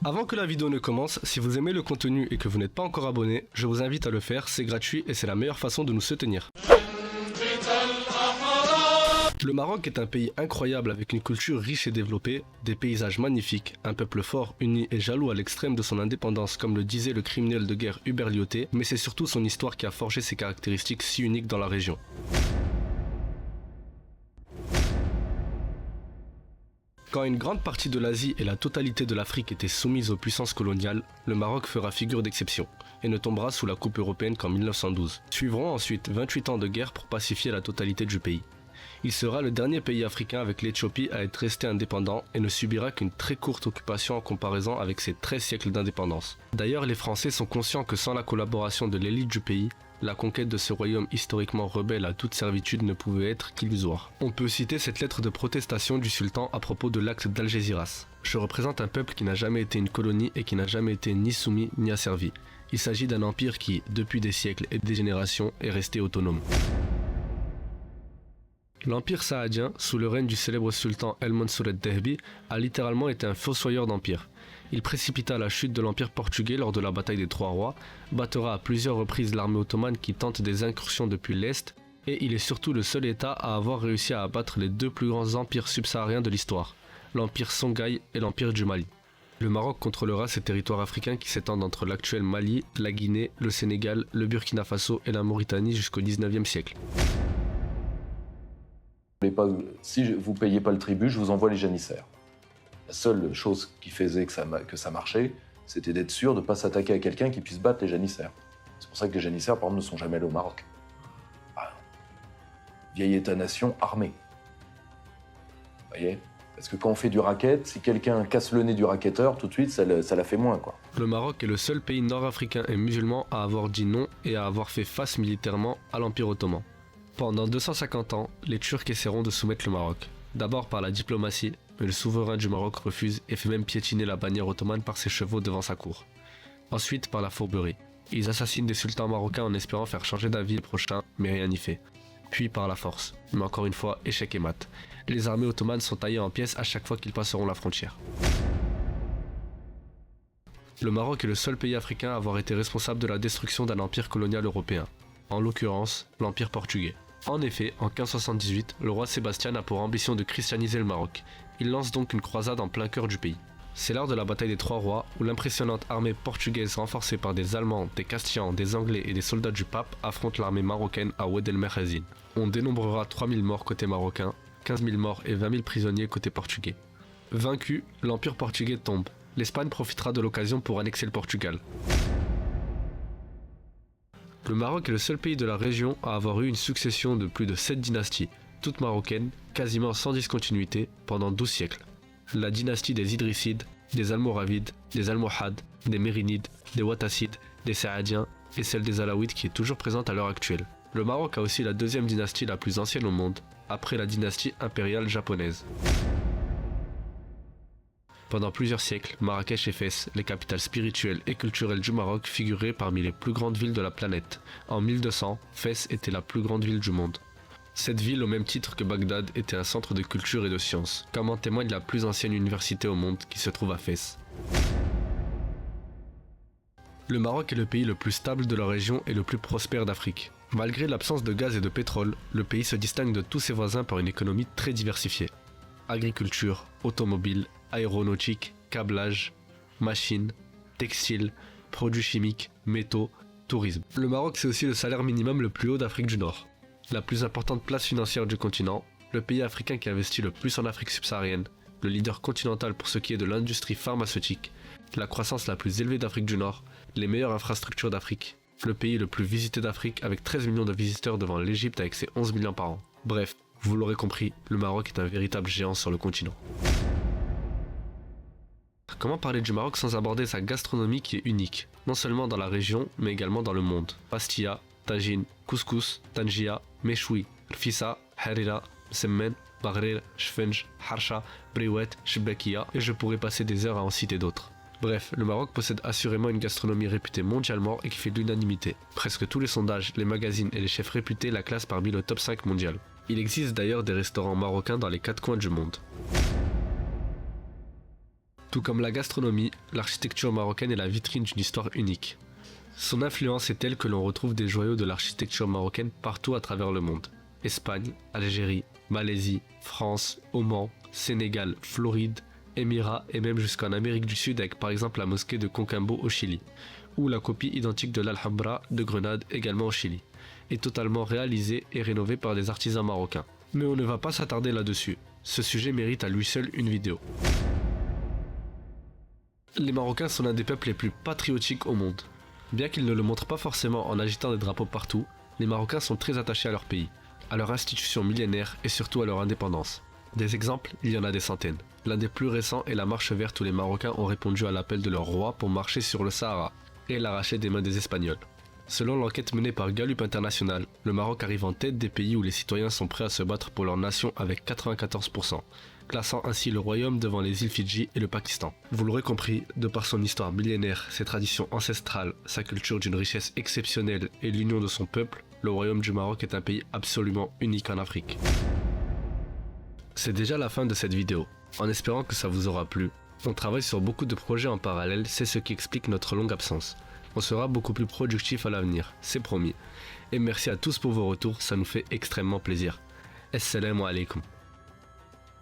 Avant que la vidéo ne commence, si vous aimez le contenu et que vous n'êtes pas encore abonné, je vous invite à le faire, c'est gratuit et c'est la meilleure façon de nous soutenir. Le Maroc est un pays incroyable avec une culture riche et développée, des paysages magnifiques, un peuple fort, uni et jaloux à l'extrême de son indépendance comme le disait le criminel de guerre Hubert Lyautey, mais c'est surtout son histoire qui a forgé ses caractéristiques si uniques dans la région. Quand une grande partie de l'Asie et la totalité de l'Afrique étaient soumises aux puissances coloniales, le Maroc fera figure d'exception et ne tombera sous la coupe européenne qu'en 1912. Suivront ensuite 28 ans de guerre pour pacifier la totalité du pays. Il sera le dernier pays africain avec l'Éthiopie à être resté indépendant et ne subira qu'une très courte occupation en comparaison avec ses 13 siècles d'indépendance. D'ailleurs, les Français sont conscients que sans la collaboration de l'élite du pays, la conquête de ce royaume historiquement rebelle à toute servitude ne pouvait être qu'illusoire. On peut citer cette lettre de protestation du sultan à propos de l'acte d'Algésiras. Je représente un peuple qui n'a jamais été une colonie et qui n'a jamais été ni soumis ni asservi. Il s'agit d'un empire qui, depuis des siècles et des générations, est resté autonome. L'empire saadien, sous le règne du célèbre sultan El-Mansour el-Dehbi, a littéralement été un fossoyeur d'empire. Il précipita la chute de l'empire portugais lors de la bataille des Trois Rois, battra à plusieurs reprises l'armée ottomane qui tente des incursions depuis l'Est, et il est surtout le seul État à avoir réussi à abattre les deux plus grands empires subsahariens de l'histoire, l'empire Songhai et l'empire du Mali. Le Maroc contrôlera ces territoires africains qui s'étendent entre l'actuel Mali, la Guinée, le Sénégal, le Burkina Faso et la Mauritanie jusqu'au XIXe siècle. Si vous ne payez pas le tribut, je vous envoie les janissaires. La seule chose qui faisait que ça marchait, c'était d'être sûr de ne pas s'attaquer à quelqu'un qui puisse battre les janissaires. C'est pour ça que les janissaires, par exemple, ne sont jamais allés au Maroc. Ah. Vieil État-nation armé. Vous voyez ? Parce que quand on fait du racket, si quelqu'un casse le nez du racketteur, tout de suite, ça la fait moins, quoi. Le Maroc est le seul pays nord-africain et musulman à avoir dit non et à avoir fait face militairement à l'Empire ottoman. Pendant 250 ans, les Turcs essaieront de soumettre le Maroc. D'abord par la diplomatie, mais le souverain du Maroc refuse et fait même piétiner la bannière ottomane par ses chevaux devant sa cour. Ensuite par la fourberie. Ils assassinent des sultans marocains en espérant faire changer d'avis le prochain, mais rien n'y fait. Puis par la force. Mais encore une fois, échec et mat. Les armées ottomanes sont taillées en pièces à chaque fois qu'ils passeront la frontière. Le Maroc est le seul pays africain à avoir été responsable de la destruction d'un empire colonial européen. En l'occurrence, l'empire portugais. En effet, en 1578, le roi Sébastien a pour ambition de christianiser le Maroc. Il lance donc une croisade en plein cœur du pays. C'est lors de la bataille des Trois Rois où l'impressionnante armée portugaise renforcée par des Allemands, des Castillans, des Anglais et des soldats du pape affronte l'armée marocaine à Oued el Merrazin. On dénombrera 3000 morts côté marocain, 15 000 morts et 20 000 prisonniers côté portugais. Vaincu, l'empire portugais tombe. L'Espagne profitera de l'occasion pour annexer le Portugal. Le Maroc est le seul pays de la région à avoir eu une succession de plus de 7 dynasties, toutes marocaines, quasiment sans discontinuité, pendant 12 siècles. La dynastie des Idrissides, des Almoravides, des Almohades, des Mérinides, des Ouattassides, des Saadiens et celle des Alaouites qui est toujours présente à l'heure actuelle. Le Maroc a aussi la deuxième dynastie la plus ancienne au monde, après la dynastie impériale japonaise. Pendant plusieurs siècles, Marrakech et Fès, les capitales spirituelles et culturelles du Maroc, figuraient parmi les plus grandes villes de la planète. En 1200, Fès était la plus grande ville du monde. Cette ville, au même titre que Bagdad, était un centre de culture et de sciences, comme en témoigne la plus ancienne université au monde qui se trouve à Fès. Le Maroc est le pays le plus stable de la région et le plus prospère d'Afrique. Malgré l'absence de gaz et de pétrole, le pays se distingue de tous ses voisins par une économie très diversifiée. Agriculture, automobile, aéronautique, câblage, machines, textiles, produits chimiques, métaux, tourisme. Le Maroc, c'est aussi le salaire minimum le plus haut d'Afrique du Nord. La plus importante place financière du continent, le pays africain qui investit le plus en Afrique subsaharienne, le leader continental pour ce qui est de l'industrie pharmaceutique, la croissance la plus élevée d'Afrique du Nord, les meilleures infrastructures d'Afrique, le pays le plus visité d'Afrique avec 13 millions de visiteurs devant l'Égypte avec ses 11 millions par an. Bref, vous l'aurez compris, le Maroc est un véritable géant sur le continent. Comment parler du Maroc sans aborder sa gastronomie qui est unique, non seulement dans la région, mais également dans le monde. Pastilla, tagine, couscous, tangia, méchoui, rfissa, harira, semmen, bagrir, shfenj, harsha, briouet, shiblakia, et je pourrais passer des heures à en citer d'autres. Bref, le Maroc possède assurément une gastronomie réputée mondialement et qui fait l'unanimité. Presque tous les sondages, les magazines et les chefs réputés la classent parmi le top 5 mondial. Il existe d'ailleurs des restaurants marocains dans les 4 coins du monde. Tout comme la gastronomie, l'architecture marocaine est la vitrine d'une histoire unique. Son influence est telle que l'on retrouve des joyaux de l'architecture marocaine partout à travers le monde. Espagne, Algérie, Malaisie, France, Oman, Sénégal, Floride, Émirats et même jusqu'en Amérique du Sud avec par exemple la mosquée de Coquimbo au Chili, ou la copie identique de l'Alhambra de Grenade également au Chili, est totalement réalisée et rénovée par des artisans marocains. Mais on ne va pas s'attarder là-dessus, ce sujet mérite à lui seul une vidéo. Les Marocains sont l'un des peuples les plus patriotiques au monde. Bien qu'ils ne le montrent pas forcément en agitant des drapeaux partout, les Marocains sont très attachés à leur pays, à leur institution millénaire et surtout à leur indépendance. Des exemples, il y en a des centaines. L'un des plus récents est la marche verte où les Marocains ont répondu à l'appel de leur roi pour marcher sur le Sahara et l'arracher des mains des Espagnols. Selon l'enquête menée par Gallup International, le Maroc arrive en tête des pays où les citoyens sont prêts à se battre pour leur nation avec 94%, classant ainsi le royaume devant les îles Fidji et le Pakistan. Vous l'aurez compris, de par son histoire millénaire, ses traditions ancestrales, sa culture d'une richesse exceptionnelle et l'union de son peuple, le royaume du Maroc est un pays absolument unique en Afrique. C'est déjà la fin de cette vidéo, en espérant que ça vous aura plu. On travaille sur beaucoup de projets en parallèle, c'est ce qui explique notre longue absence. On sera beaucoup plus productif à l'avenir, c'est promis. Et merci à tous pour vos retours, ça nous fait extrêmement plaisir. Assalamu alaikum.